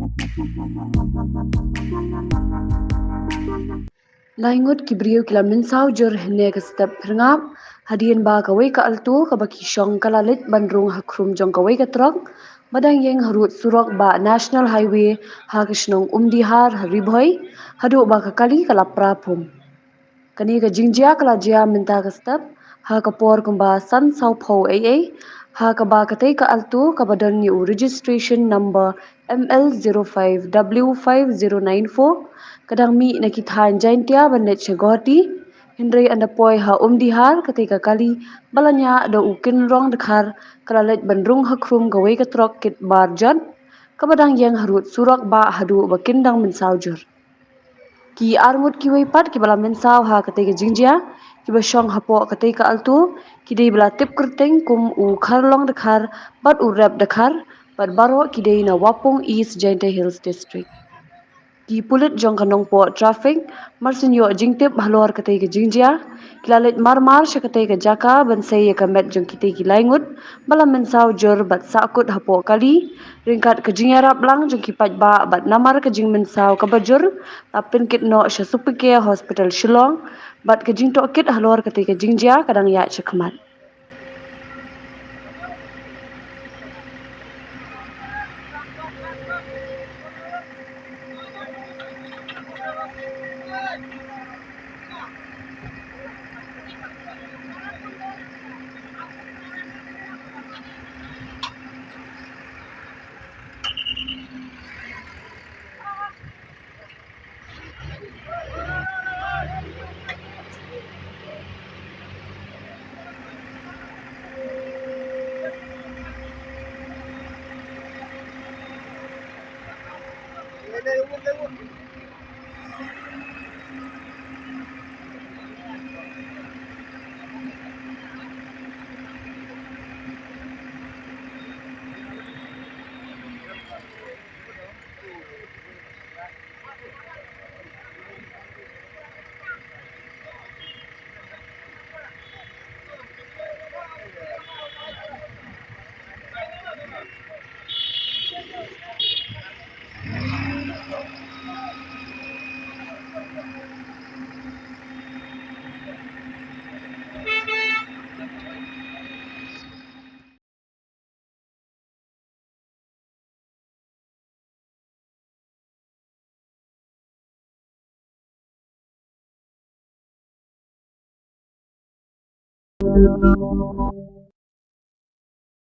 Ngut kibriu kila Mynsaw Jur hene ke step perngap hadian ba kawai ka Alto ka baki syong kalalit bandrung ha Khrum jong kawai ka Trok badang yeng harut surok ba National Highway ha kishnong Umdihar haribhoi hadu ba ka kali kala Pra Phom kani ka jingjia kala jia minta ka step ha ka por kumba san sau pho AA ha ka ba ka ka Alto ka badan yu registration number ML05W5094 kadang mi na kithan jaintia bandet chegoti hindrai anda poi ha Umdihar ketika kali balanya ada ukin rong dekhar kalalet bandrung ha Khrum gawai ka Trok kit barjat kabadang yang harut surak ba hadu bakindang Mynsaw Jur ki armut ki weipat ki bala Mynsaw ha ketika jingjia ki basyong hapo ketika Alto ki dei bala tip kerteng kum u kharlong dekhar bat u rap dekhar bat baro ki dei na Wapong East Jaintia Hills District ki pulit jong kanong po traffic marsin yo jingtip halor katay ke jingjia kilalit marmar sya katay ke jaka bansay ya kamet jong kitay ki laingut bala Mynsaw Jur bat sakut hapo kali ringkat ke jingyarap lang jong kipat ba bat namar ke jing Mynsaw kabajur tapin kit no sya supike hospital Shillong bat ke jing tok kit halor katay ke jingjia kadang ya chakmat